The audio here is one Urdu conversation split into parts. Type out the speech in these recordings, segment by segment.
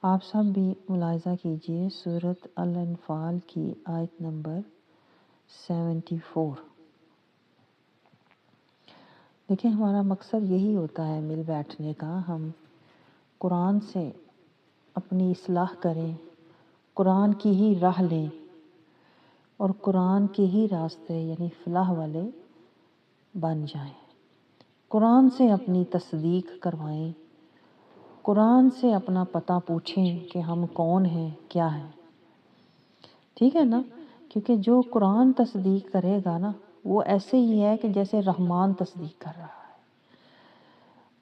آپ سب بھی ملاحظہ کیجئے سورۃ الانفال کی آیت نمبر 74۔ دیکھیں ہمارا مقصد یہی ہوتا ہے مل بیٹھنے کا، ہم قرآن سے اپنی اصلاح کریں، قرآن کی ہی راہ لیں اور قرآن کے ہی راستے یعنی فلاح والے بن جائیں، قرآن سے اپنی تصدیق کروائیں، قرآن سے اپنا پتہ پوچھیں کہ ہم کون ہیں، کیا ہیں، ٹھیک ہے نا؟ کیونکہ جو قرآن تصدیق کرے گا نا وہ ایسے ہی ہے کہ جیسے رحمان تصدیق کر رہا ہے۔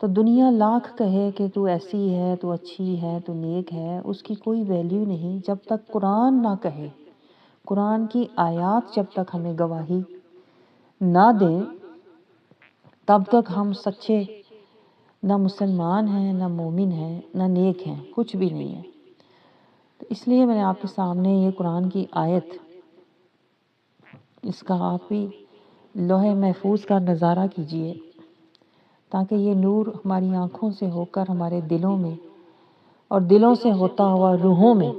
تو دنیا لاکھ کہے کہ تو ایسی ہے، تو اچھی ہے، تو نیک ہے، اس کی کوئی ویلیو نہیں جب تک قرآن نہ کہے، قرآن کی آیات جب تک ہمیں گواہی نہ دیں تب تک ہم سچے نہ مسلمان ہیں، نہ مومن ہیں، نہ نیک ہیں، کچھ بھی نہیں ہے۔ تو اس لیے میں نے آپ کے سامنے یہ قرآن کی آیت، اس کا آپ بھی لوح محفوظ کا نظارہ کیجئے تاکہ یہ نور ہماری آنکھوں سے ہو کر ہمارے دلوں میں اور دلوں سے ہوتا ہوا روحوں میں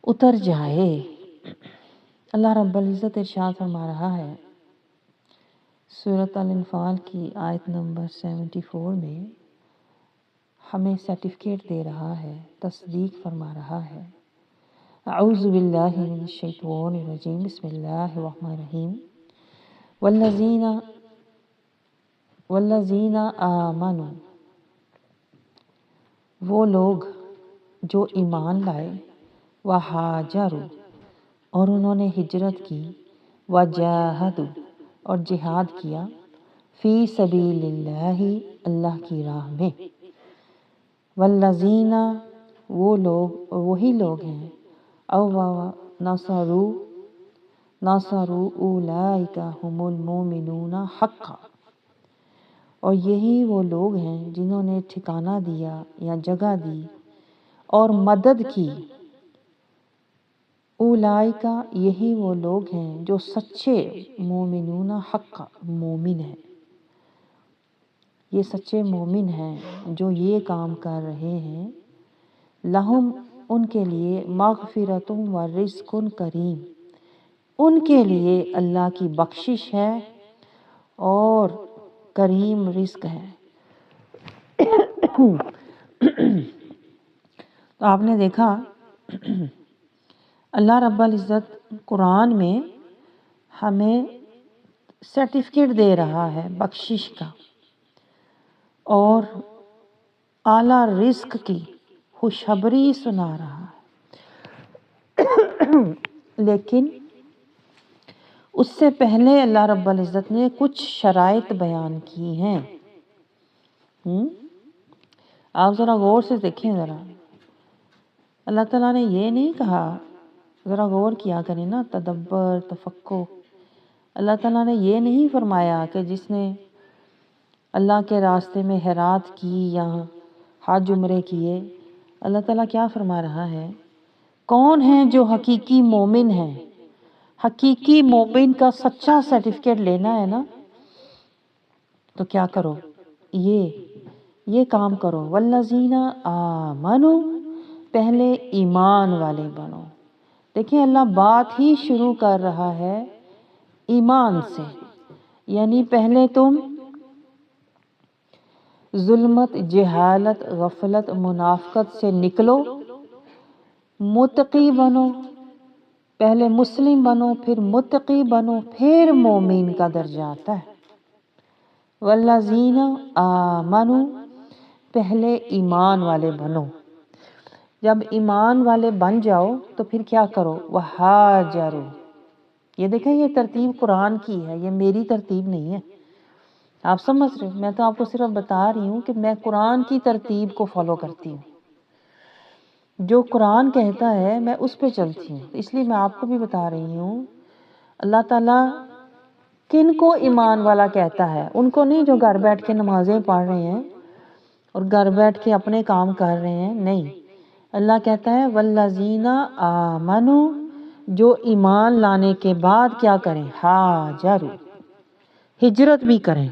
اتر جائے۔ اللہ رب العزت ارشاد فرما رہا ہے سورۃ الانفال کی آیت نمبر 74 میں، ہمیں سرٹیفکیٹ دے رہا ہے، تصدیق فرما رہا ہے۔ اعوذ باللہ من الشیطان الرجیم، بسم اللہ الرحمن الرحیم۔ والذین آمنوا، وہ لوگ جو ایمان لائے، وہاجروا، اور انہوں نے ہجرت کی، وجاہدوا، اور جہاد کیا، فی سبیل اللہ، اللہ کی راہ میں، والذین، وہ لوگ وہی لوگ ہیں، نصروا اولئک هم المؤمنون حقا، اور یہی وہ لوگ ہیں جنہوں نے ٹھکانہ دیا یا جگہ دی اور مدد کی، اولئک، یہی وہ لوگ ہیں جو سچے مومنون حقا، مومن ہیں، یہ سچے مومن ہیں جو یہ کام کر رہے ہیں، لہم، ان کے لیے، مغفرۃ و رزق کریم، ان کے لیے اللہ کی بخشش ہے اور کریم رزق ہے۔ تو آپ نے دیکھا اللہ رب العزت قرآن میں ہمیں سرٹیفکیٹ دے رہا ہے بخشش کا اور اعلیٰ رزق کی خوشخبری سنا رہا ہے، لیکن اس سے پہلے اللہ رب العزت نے کچھ شرائط بیان کی ہیں۔ آپ ذرا غور سے دیکھیں، ذرا اللہ تعالیٰ نے یہ نہیں کہا، ذرا غور کیا کریں نا، تدبر، تفکر۔ اللہ تعالیٰ نے یہ نہیں فرمایا کہ جس نے اللہ کے راستے میں خیرات کی یا حج عمرے کیے، اللہ تعالیٰ کیا فرما رہا ہے؟ کون ہیں جو حقیقی مومن ہیں؟ حقیقی مومن کا سچا سرٹیفکیٹ لینا ہے نا، تو کیا کرو؟ یہ کام کرو، والذین آمنوا، پہلے ایمان والے بنو۔ دیکھیں اللہ بات ہی شروع کر رہا ہے ایمان سے، یعنی پہلے تم ظلمت، جہالت، غفلت، منافقت سے نکلو، متقی بنو، پہلے مسلم بنو، پھر متقی بنو، پھر مومن کا درجہ آتا ہے۔ والذین آمنوا، پہلے ایمان والے بنو، جب ایمان والے بن جاؤ تو پھر کیا کرو؟ وہاجروا، یہ دیکھیں یہ ترتیب قرآن کی ہے، یہ میری ترتیب نہیں ہے، آپ سمجھ رہے ہیں؟ میں تو آپ کو صرف بتا رہی ہوں کہ میں قرآن کی ترتیب کو فالو کرتی ہوں، جو قرآن کہتا ہے میں اس پہ چلتی ہوں، اس لیے میں آپ کو بھی بتا رہی ہوں اللہ تعالیٰ کن کو ایمان والا کہتا ہے؟ ان کو نہیں جو گھر بیٹھ کے نمازیں پڑھ رہے ہیں اور گھر بیٹھ کے اپنے کام کر رہے ہیں، نہیں، اللہ کہتا ہے والذین آمنوا، جو ایمان لانے کے بعد کیا کریں؟ ہاجروا، ہجرت بھی کریں۔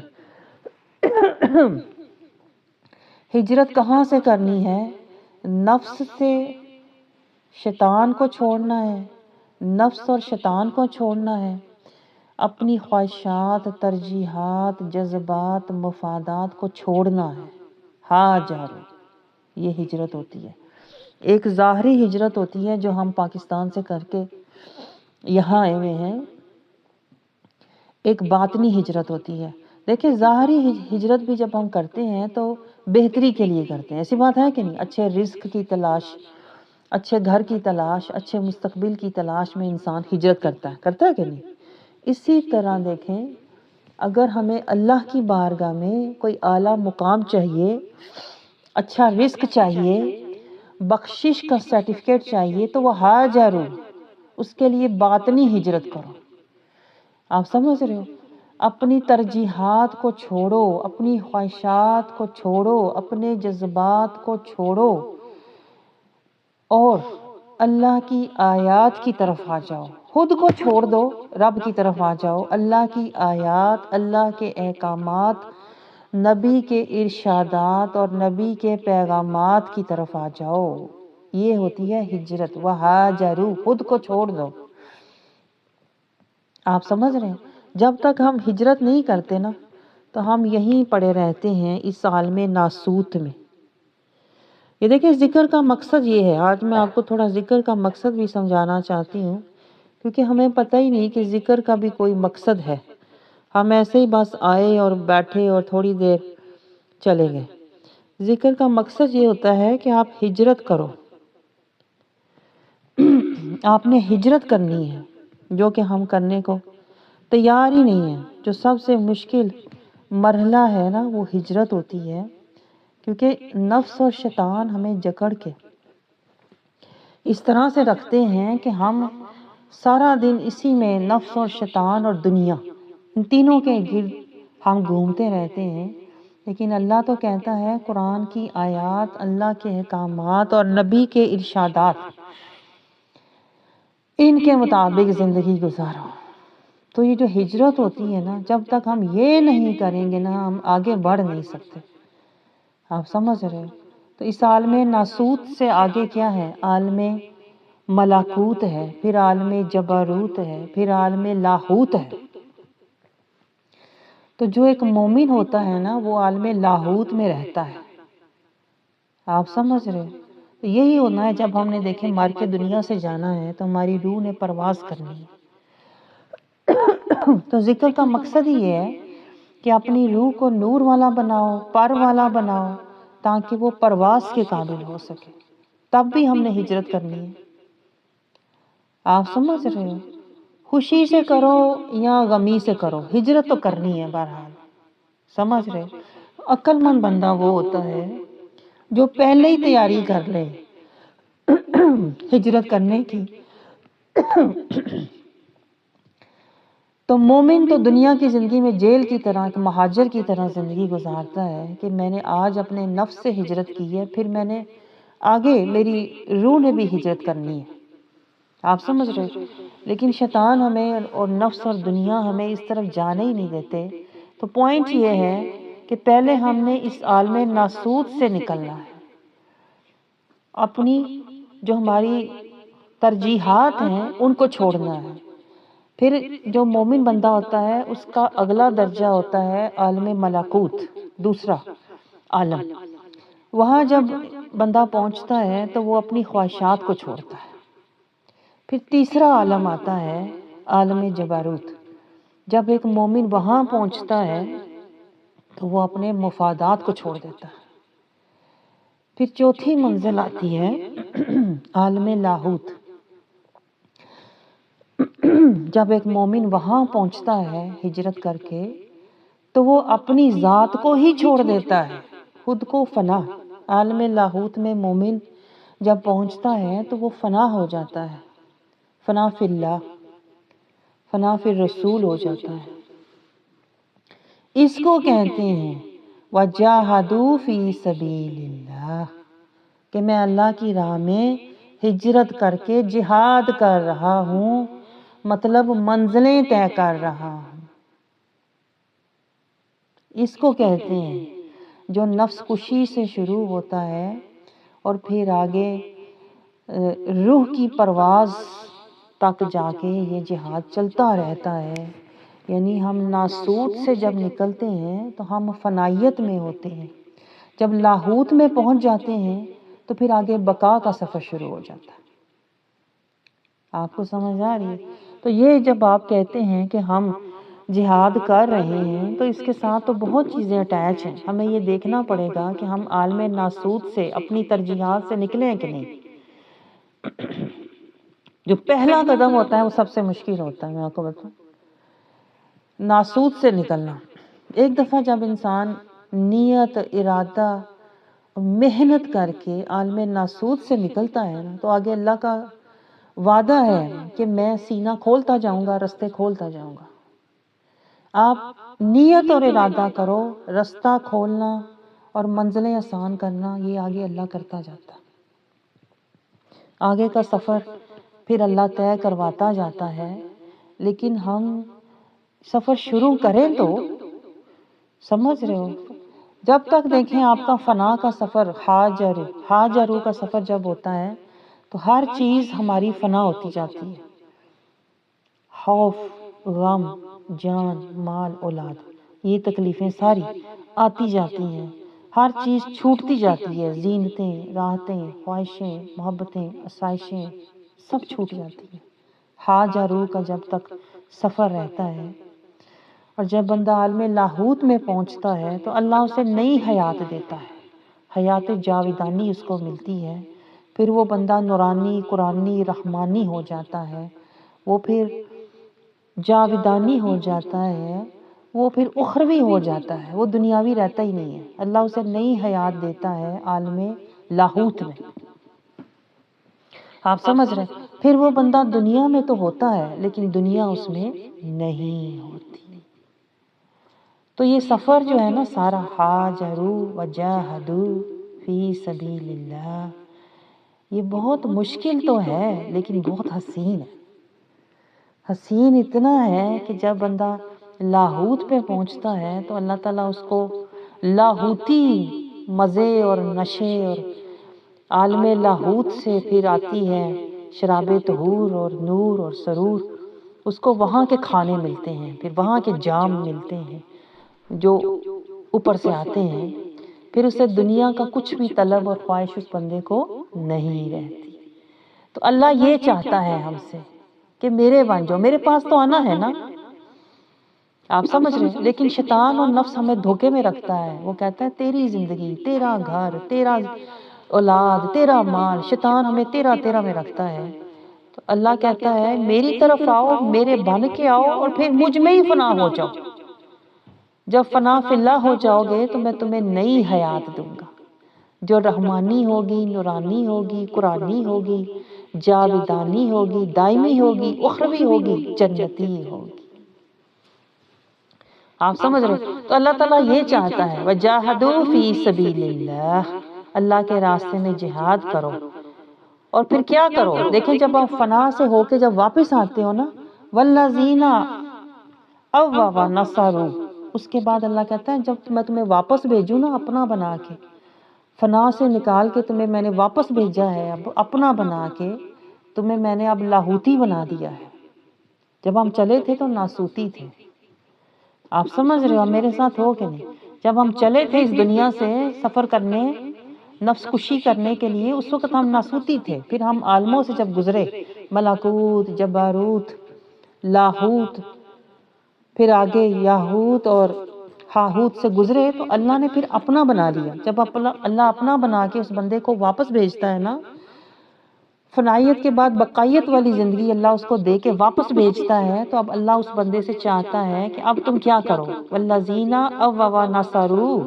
ہجرت کہاں سے کرنی ہے؟ نفس سے شیطان کو چھوڑنا ہے، نفس اور شیطان کو چھوڑنا ہے، اپنی خواہشات، ترجیحات، جذبات، مفادات کو چھوڑنا ہے۔ ہاجروا، یہ ہجرت ہوتی ہے۔ ایک ظاہری ہجرت ہوتی ہے جو ہم پاکستان سے کر کے یہاں آئے ہوئے ہیں، ایک باطنی ہجرت ہوتی ہے۔ دیکھیں ظاہری ہجرت بھی جب ہم کرتے ہیں تو بہتری کے لیے کرتے ہیں، ایسی بات ہے کہ نہیں؟ اچھے رزق کی تلاش، اچھے گھر کی تلاش، اچھے مستقبل کی تلاش میں انسان ہجرت کرتا ہے کہ نہیں؟ اسی طرح دیکھیں اگر ہمیں اللہ کی بارگاہ میں کوئی اعلیٰ مقام چاہیے، اچھا رزق چاہیے، بخشش کا سرٹیفکیٹ چاہیے، تو وہ ہاجروا، اس کے لیے باطنی ہجرت کرو۔ آپ سمجھ رہے ہو؟ اپنی ترجیحات کو چھوڑو، اپنی خواہشات کو چھوڑو، اپنے جذبات کو چھوڑو اور اللہ کی آیات کی طرف آ جاؤ۔ خود کو چھوڑ دو، رب کی طرف آ جاؤ۔ اللہ کی آیات، اللہ کے احکامات، نبی کے ارشادات اور نبی کے پیغامات کی طرف آ جاؤ۔ یہ ہوتی ہے ہجرت۔ وہاجروا، خود کو چھوڑ دو۔ آپ سمجھ رہے ہیں؟ جب تک ہم ہجرت نہیں کرتے نا تو ہم یہیں پڑے رہتے ہیں اس عالم ناسوت میں۔ یہ دیکھیں ذکر کا مقصد یہ ہے، آج میں آپ کو تھوڑا ذکر کا مقصد بھی سمجھانا چاہتی ہوں، کیونکہ ہمیں پتہ ہی نہیں کہ ذکر کا بھی کوئی مقصد ہے۔ ہم ایسے ہی بس آئے اور بیٹھے اور تھوڑی دیر چلے گئے۔ ذکر کا مقصد یہ ہوتا ہے کہ آپ ہجرت کرو، آپ نے ہجرت کرنی ہے، جو کہ ہم کرنے کو تیار ہی نہیں ہیں۔ جو سب سے مشکل مرحلہ ہے نا وہ ہجرت ہوتی ہے، کیونکہ نفس اور شیطان ہمیں جکڑ کے اس طرح سے رکھتے ہیں کہ ہم سارا دن اسی میں، نفس اور شیطان اور دنیا، ان تینوں کے گرد ہم گھومتے رہتے ہیں۔ لیکن اللہ تو کہتا ہے قرآن کی آیات، اللہ کے احکامات اور نبی کے ارشادات، ان کے مطابق زندگی گزارو۔ تو یہ جو ہجرت ہوتی ہے نا، جب تک ہم یہ نہیں کریں گے نا ہم آگے بڑھ نہیں سکتے۔ آپ سمجھ رہے ہو؟ تو اس عالم ناسوت سے آگے کیا ہے؟ عالم ملکوت ہے، پھر عالم جبروت ہے، پھر عالم لاہوت ہے۔ تو جو ایک مومن ہوتا ہے نا وہ عالم لاہوت میں رہتا ہے۔ آپ سمجھ رہے ہو؟ تو یہی ہونا ہے جب ہم نے دیکھے مر کے دنیا سے جانا ہے تو ہماری روح نے پرواز کرنی ہے۔ تو ذکر کا مقصد ہی یہ ہے کہ اپنی روح کو نور والا بناؤ، پر والا بناؤ، تاکہ وہ پرواز کے قابل ہو سکے۔ تب بھی ہم نے ہجرت کرنی ہے۔ آپ سمجھ رہے ہو؟ خوشی سے کرو یا غمی سے کرو، ہجرت تو کرنی ہے بہرحال۔ سمجھ رہے ہو؟ عقل مند بندہ وہ ہوتا ہے جو پہلے ہی تیاری کر لے ہجرت کرنے کی۔ تو مومن تو دنیا کی زندگی میں جیل کی طرح، ایک مہاجر کی طرح زندگی گزارتا ہے کہ میں نے آج اپنے نفس سے ہجرت کی ہے، پھر میں نے آگے میری روح نے بھی ہجرت کرنی ہے۔ آپ سمجھ رہے ہو؟ لیکن شیطان ہمیں اور نفس اور دنیا ہمیں اس طرف جانے ہی نہیں دیتے۔ تو پوائنٹ یہ ہے کہ پہلے ہم نے اس عالم ناسوت سے نکلنا ہے، اپنی جو ہماری ترجیحات ہیں ان کو چھوڑنا ہے۔ پھر جو مومن بندہ ہوتا ہے اس کا اگلا درجہ ہوتا ہے عالم ملکوت، دوسرا عالم۔ وہاں جب بندہ پہنچتا ہے تو وہ اپنی خواہشات کو چھوڑتا ہے۔ پھر تیسرا عالم آتا ہے عالم جبروت۔ جب ایک مومن وہاں پہنچتا ہے تو وہ اپنے مفادات کو چھوڑ دیتا ہے۔ پھر چوتھی منزل آتی ہے عالم لاہوت۔ جب ایک مومن وہاں پہنچتا ہے ہجرت کر کے تو وہ اپنی ذات کو ہی چھوڑ دیتا ہے، خود کو فنا۔ عالم لاہوت میں مومن جب پہنچتا ہے تو وہ فنا ہو جاتا ہے، فنا فی اللہ، فنا فی الرسول ہو جاتا ہے۔ اس کو کہتے ہیں وَجَاهَدُوا فِي سَبِيلِ اللَّهِ، کہ میں اللہ کی راہ میں ہجرت کر کے جہاد کر رہا ہوں، مطلب منزلیں طے کر رہا ہوں۔ اس کو کہتے ہیں جو نفس کشی سے شروع ہوتا ہے اور پھر آگے روح کی پرواز تک جا کے یہ جہاد چلتا رہتا ہے۔ یعنی ہم ناسوت سے جب نکلتے ہیں تو ہم فنائیت میں ہوتے ہیں، جب لاہوت میں پہنچ جاتے ہیں تو پھر آگے بقا کا سفر شروع ہو جاتا ہے۔ آپ کو سمجھ آ رہی ہے؟ تو یہ جب آپ کہتے ہیں کہ ہم جہاد کر رہے ہیں تو اس کے ساتھ تو بہت چیزیں اٹیچ ہیں۔ ہمیں یہ دیکھنا پڑے گا کہ ہم عالم ناسوت سے اپنی ترجیحات سے نکلیں کہ نہیں۔ جو پہلا قدم ہوتا ہے وہ سب سے مشکل ہوتا ہے، میں آپ کو بتاؤں، ناسوت سے نکلنا۔ ایک دفعہ جب انسان نیت، ارادہ، محنت کر کے عالم ناسوت سے نکلتا ہے نا، تو آگے اللہ کا وعدہ ہے کہ میں سینہ کھولتا جاؤں گا، رستے کھولتا جاؤں گا۔ آپ نیت اور ارادہ کرو، رستہ کھولنا اور منزلیں آسان کرنا، یہ آگے اللہ کرتا جاتا ہے۔ آگے کا سفر پھر اللہ طے کرواتا جاتا ہے، لیکن ہم سفر شروع کریں تو سمجھ رہے ہو، جب تک دیکھیں آپ کا فنا کا سفر، ہاجرو کا سفر جب ہوتا ہے تو ہر چیز ہماری فنا ہوتی جاتی ہے۔ خوف، غم، جان، مال، اولاد، یہ تکلیفیں ساری آتی جاتی ہیں، ہر چیز چھوٹتی جاتی ہے، زینتیں، راحتیں، خواہشیں، محبتیں، آسائشیں سب چھوٹ جاتی ہیں۔ ہاجرو کا جب تک سفر رہتا ہے، اور جب بندہ عالم لاہوت میں پہنچتا ہے تو اللہ اسے نئی حیات دیتا ہے، حیات جاویدانی اس کو ملتی ہے۔ پھر وہ بندہ نورانی، قرآنی، رحمانی ہو جاتا ہے، وہ پھر جاویدانی ہو جاتا ہے، وہ پھر اخروی ہو جاتا ہے، وہ دنیاوی رہتا ہی نہیں ہے۔ اللہ اسے نئی حیات دیتا ہے عالم لاہوت میں۔ آپ سمجھ رہے ہیں؟ پھر وہ بندہ دنیا میں تو ہوتا ہے لیکن دنیا اس میں نہیں ہوتی۔ تو یہ سفر جو ہے نا سارا، ہاجروا وجاہدوا فی سبیل اللہ، یہ بہت مشکل تو ہے لیکن بہت حسین ہے۔ حسین اتنا ہے کہ جب بندہ لاہوت پہ پہنچتا ہے تو اللہ تعالیٰ اس کو لاہوتی مزے اور نشے، اور عالم لاہوت سے پھر آتی ہے شراب طہور اور نور اور سرور، اس کو وہاں کے کھانے ملتے ہیں، پھر وہاں کے جام ملتے ہیں جو اوپر سے آتے ہیں، پھر اسے دنیا کا کچھ بھی طلب اور خواہش اس بندے کو نہیں رہتی۔ تو اللہ یہ چاہتا ہے ہم سے کہ میرے بن جاؤ، میرے پاس تو آنا ہے نا، آپ سمجھ رہے ہیں؟ لیکن شیطان اور نفس ہمیں دھوکے میں رکھتا ہے، وہ کہتا ہے تیری زندگی، تیرا گھر، تیرا اولاد، تیرا مال، شیطان ہمیں تیرا میں رکھتا ہے۔ تو اللہ کہتا ہے میری طرف آؤ، میرے بن کے آؤ، اور پھر مجھ میں ہی فنا ہو جاؤ۔ جب فنا فی اللہ ہو جاؤ گے تو میں تمہیں نئی حیات دوں گا، جو رحمانی ہوگی، نورانی ہوگی، قرآنی ہوگی، جاویدانی ہوگی، دائمی ہوگی، اخروی ہوگی، جنتی ہوگی۔ آپ سمجھ رہے ہیں؟ تو اللہ تعالیٰ یہ چاہتا ہے وَجَاهَدُوا فِي سَبِيلِ اللَّهِ، اللہ کے راستے میں جہاد کرو۔ اور پھر کیا کرو؟ دیکھیں جب آپ فنا سے ہو کے جب واپس آتے ہو نا، وَالَّذِينَ أَوَّوَا نَصَرُوا، اس کے بعد اللہ کہتا ہے جب میں تمہیں واپس بھیجوں نا اپنا بنا کے، فنا سے نکال کے تمہیں میں نے واپس بھیجا ہے، اب اپنا بنا کے تمہیں میں نے اب لاہوتی بنا دیا ہے۔ جب ہم چلے تھے تو ناسوتی تھے، آپ سمجھ رہے ہو میرے ساتھ ہو کہ نہیں؟ جب ہم چلے تھے اس دنیا سے سفر کرنے، نفس کشی کرنے کے لیے، اس وقت ہم ناسوتی تھے۔ پھر ہم عالموں سے جب گزرے، ملکوت، جباروت، لاہوت، پھر آگے یاہوت اور ہاہوت سے گزرے تو اللہ نے پھر اپنا بنا لیا۔ جب اللہ اپنا بنا کے اس بندے کو واپس بھیجتا ہے نا، فنائیت کے بعد بقائیت والی زندگی اللہ اس کو دے کے واپس بھیجتا ہے، تو اب اللہ اس بندے سے چاہتا ہے کہ اب تم کیا کرو، وَالَّذِينَ أَوَّوَا نَصَرُوا،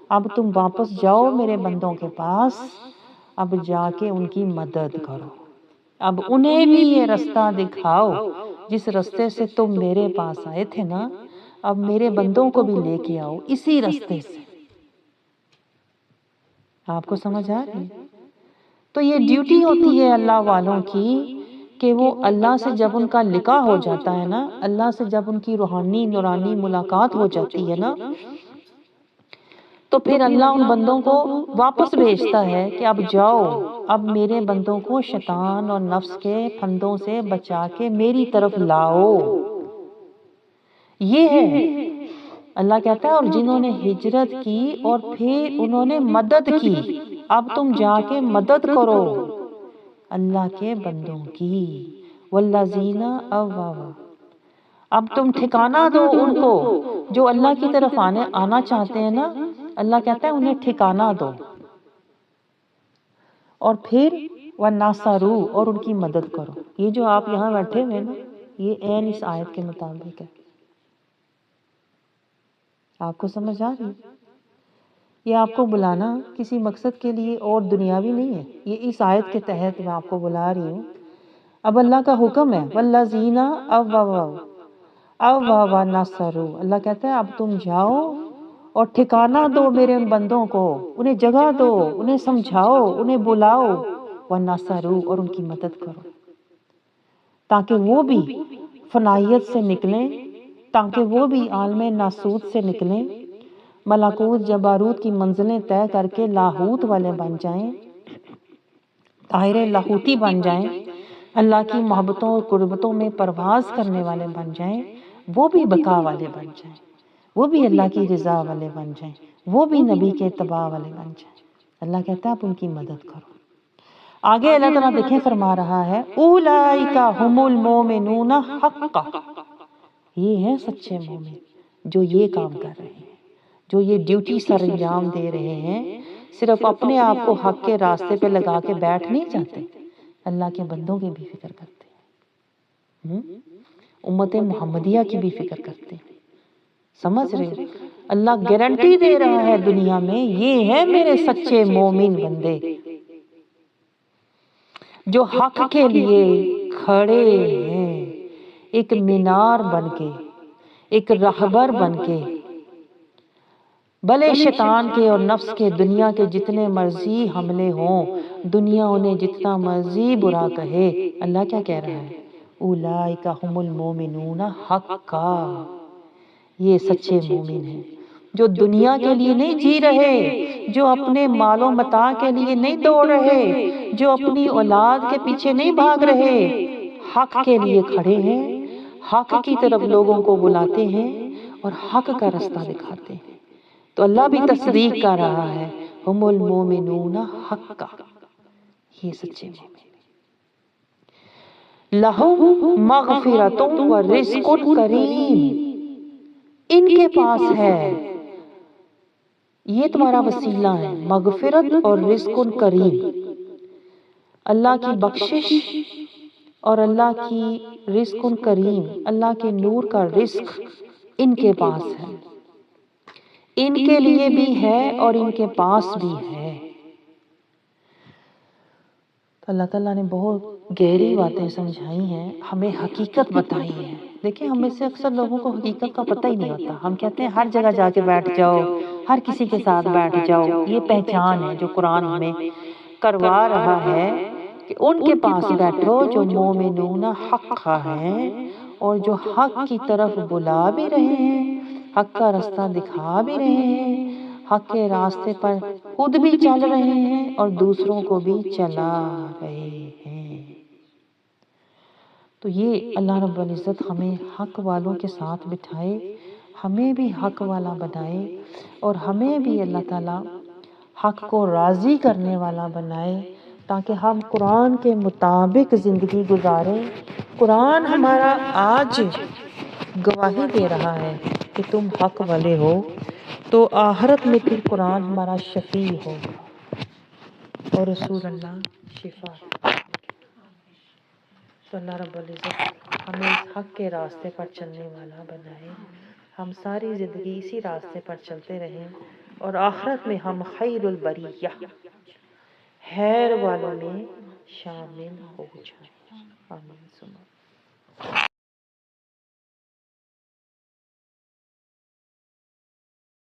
اب تم واپس جاؤ میرے بندوں کے پاس، اب جا کے ان کی مدد کرو، اب انہیں بھی یہ رستہ دکھاؤ جس رستے سے تم میرے پاس آئے تھے نا، اب میرے بندوں کو بھی لے کے آؤ اسی رستے سے۔ آپ کو سمجھ آ رہی ہے؟ تو یہ ڈیوٹی ہوتی ہے اللہ والوں کی کہ وہ اللہ سے جب ان کا لقاء ہو جاتا ہے نا، اللہ سے جب ان کی روحانی نورانی ملاقات ہو جاتی ہے نا، تو پھر اللہ ان بندوں کو واپس بھیجتا ہے کہ اب جاؤ، اب میرے بندوں کو شیطان اور نفس کے پھندوں سے بچا کے میری طرف لاؤ۔ یہ ہے اللہ کہتا ہے، اور جنہوں نے ہجرت کی اور پھر انہوں نے مدد کی، اب تم جا کے مدد کرو اللہ کے بندوں کی۔ والذین آووا، اب تم ٹھکانہ دو ان کو جو اللہ کی طرف آنا چاہتے ہیں نا، اللہ کہتا ہے انہیں ٹھکانہ دو، اور پھر وَنَّصَرُوا، اور ان کی مدد کرو۔ یہ جو آپ یہاں بیٹھے ہوئے نا، یہ عین اس آیت کے مطابق ہے۔ آپ کو سمجھ آ رہی؟ یہ آپ کو بلانا کسی مقصد کے لیے اور دنیاوی نہیں ہے، یہ اس آیت کے تحت میں آپ کو بلا رہی ہوں۔ اب اللہ کا حکم ہے وَالَّذِينَ آوَّوْا نَصَرُوا، اللہ کہتا ہے اب تم جاؤ اور ٹھکانہ دو میرے ان بندوں کو، انہیں جگہ دو، انہیں سمجھاؤ، انہیں بلاؤ، وَنَصَرُوا، اور ان کی مدد کرو، تاکہ وہ بھی فنائیت سے نکلیں، تاکہ وہ بھی عالم ناسوت سے نکلیں، ملکوت جباروت کی منزلیں طے کر کے لاہوت والے بن جائیں، طاہر لاہوتی بن جائیں، اللہ کی محبتوں اور قربتوں میں پرواز کرنے والے بن جائیں، وہ بھی بقا والے بن جائیں، وہ بھی اللہ کی رضا والے بن جائیں، وہ بھی نبی کے اتباع والے بن جائیں۔ اللہ کہتا ہے آپ ان کی مدد کرو۔ آگے اللہ تعالیٰ دیکھیں فرما رہا ہے اولئک ھم المؤمنون حقا، یہ ہیں سچے مومن جو یہ کام کر رہے ہیں، جو یہ ڈیوٹی سر انجام دے رہے ہیں، صرف اپنے آپ کو حق کے راستے پہ لگا کے بیٹھ نہیں جاتے، اللہ کے بندوں کی بھی فکر کرتے ہیں، امت محمدیہ کی بھی فکر کرتے ہیں۔ سمجھ رہے؟ اللہ گارنٹی دے رہا ہے دنیا میں، یہ ہے میرے سچے مومن بندے جو حق کے لیے کھڑے ہیں، ایک مینار بن کے، ایک رہبر بن کے، بھلے شیطان کے اور نفس کے دنیا کے جتنے مرضی حملے ہوں، دنیا انہیں جتنا مرضی برا کہے، اللہ کیا کہہ رہا ہے اولئک ھم المؤمنون حقا، یہ سچے مومن ہیں جو دنیا کے لیے نہیں جی رہے، جو اپنے مال و متاع کے لیے نہیں دوڑ رہے، جو اپنی اولاد کے پیچھے نہیں بھاگ رہے، حق کے لیے کھڑے ہیں، حق کی طرف لوگوں کو بلاتے ہیں اور حق کا رستہ دکھاتے ہیں۔ تو اللہ بھی تصدیق کر رہا ہے ھم المؤمنون حقا، یہ سچے مومن، لہم مغفرۃ و رزق کریم، ان کے پاس ہے، یہ تمہارا وسیلہ ہے، مغفرت اور رزق کریم، اللہ کی بخشش اور اللہ کی رزق کریم، اللہ کے نور کا رزق ان کے پاس ہے، ان کے لیے بھی ہے اور ان کے پاس بھی ہے۔ اللہ تعالیٰ نے بہت گہری باتیں سمجھائی ہیں، ہمیں حقیقت بتائی ہے۔ دیکھیں ہم میں سے اکثر لوگوں کو حقیقت کا پتہ ہی نہیں ہوتا، ہم کہتے ہیں ہر جگہ جا کے بیٹھ جاؤ، ہر کسی کے ساتھ بیٹھ جاؤ، یہ پہچان ہے جو قرآن ہمیں کروا رہا ہے کہ ان کے پاس بیٹھو جو مومنون حقا ہیں اور جو حق کی طرف بلا بھی رہے ہیں، حق کا رستہ دکھا بھی رہے ہیں، حق کے راستے پر خود بھی چل رہے ہیں اور دوسروں کو بھی چلا رہے ہیں۔ تو یہ اللہ رب العزت ہمیں حق والوں کے ساتھ بٹھائے، ہمیں بھی حق والا بنائے، اور ہمیں بھی اللہ تعالیٰ حق کو راضی کرنے والا بنائے، تاکہ ہم قرآن کے مطابق زندگی گزاریں۔ قرآن ہمارا آج گواہی دے رہا ہے کہ تم حق والے ہو، تو آخرت میں پھر قرآن ہمارا شفیع ہوگا اور رسول اللہ شفا۔ تو اللہ رب العزت ہمیں اس حق کے راستے پر چلنے والا بنائے، ہم ساری زندگی اسی راستے پر چلتے رہیں اور آخرت میں ہم خیر البریہ، خیر والوں میں شامل ہو جائیں۔ آمین۔